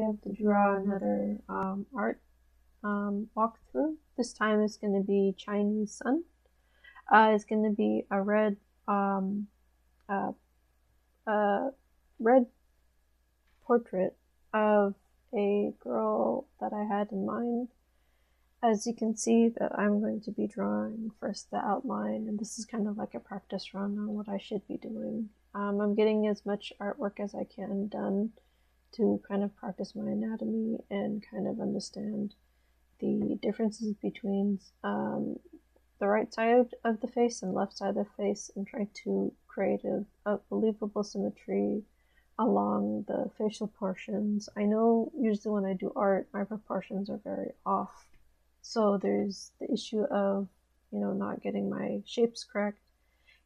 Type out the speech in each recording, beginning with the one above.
have to draw another art walkthrough. This time it's going to be Chinese sun. It's going to be a red uh, red portrait of a girl that I had in mind. As you can see, that I'm going to be drawing first the outline, and this is kind of like a practice run on what I should be doing. I'm getting as much artwork as I can done to kind of practice my anatomy and kind of understand the differences between the right side of the face and left side of the face, and try to create a believable symmetry along the facial portions. I know usually when I do art, my proportions are very off. So there's the issue of, not getting my shapes correct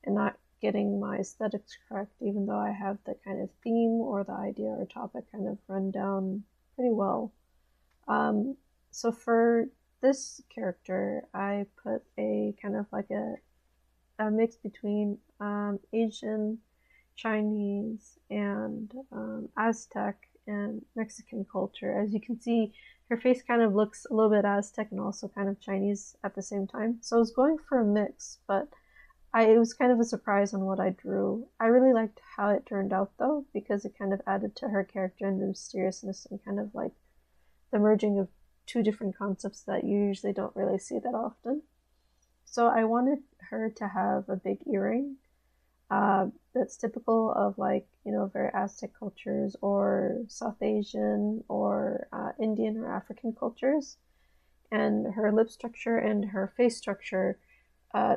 and not getting my aesthetics correct, even though I have the kind of theme or the idea or topic kind of run down pretty well. So for this character, I put a kind of like a mix between Asian, Chinese, and Aztec and Mexican culture. As you can see, her face kind of looks a little bit Aztec and also kind of Chinese at the same time. So I was going for a mix, but it was kind of a surprise on what I drew. I really liked how it turned out though, because it kind of added to her character and the mysteriousness and kind of like the merging of two different concepts that you usually don't really see that often. So I wanted her to have a big earring that's typical of very Aztec cultures or South Asian or Indian or African cultures, and her lip structure and her face structure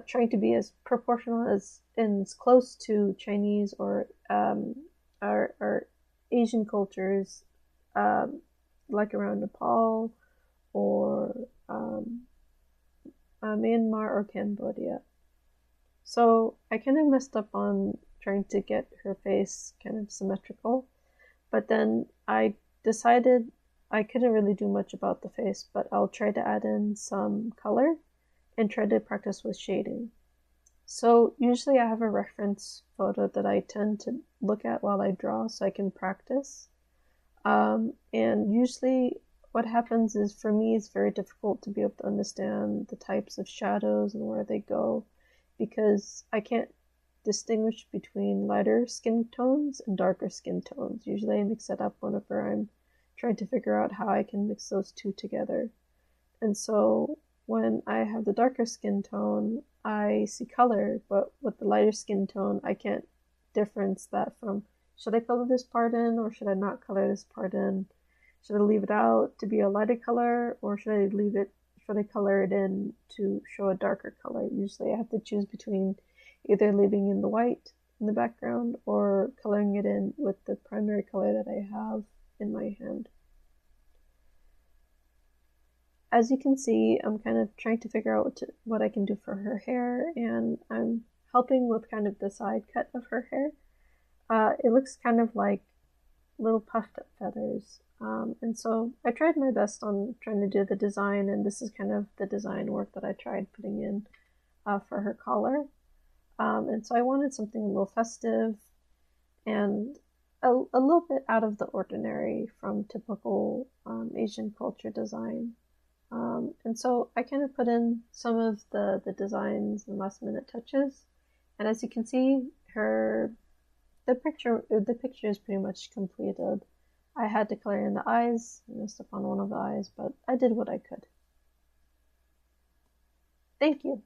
trying to be as proportional as and as close to Chinese or Asian cultures, like around Nepal or Myanmar or Cambodia. So I kind of messed up on trying to get her face kind of symmetrical, but then I decided I couldn't really do much about the face, but I'll try to add in some color and try to practice with shading. So usually I have a reference photo that I tend to look at while I draw so I can practice. And usually what happens is, for me, it's very difficult to be able to understand the types of shadows and where they go, because I can't distinguish between lighter skin tones and darker skin tones. Usually I mix it up whenever I'm trying to figure out how I can mix those two together. And so when I have the darker skin tone, I see color, but with the lighter skin tone, I can't difference that from, should I color this part in or should I not color this part in? Should I leave it out to be a lighter color, or should I color it in to show a darker color? Usually I have to choose between either leaving in the white in the background or coloring it in with the primary color that I have in my hand. As you can see, I'm kind of trying to figure out what I can do for her hair, and I'm helping with kind of the side cut of her hair. It looks kind of like little puffed up feathers. And so I tried my best on trying to do the design, and this is kind of the design work that I tried putting in for her collar. And so I wanted something a little festive and a little bit out of the ordinary from typical Asian culture design. And so I kind of put in some of the designs and last minute touches. And as you can see, the picture is pretty much completed. I had to color in the eyes, I messed up on one of the eyes, but I did what I could. Thank you.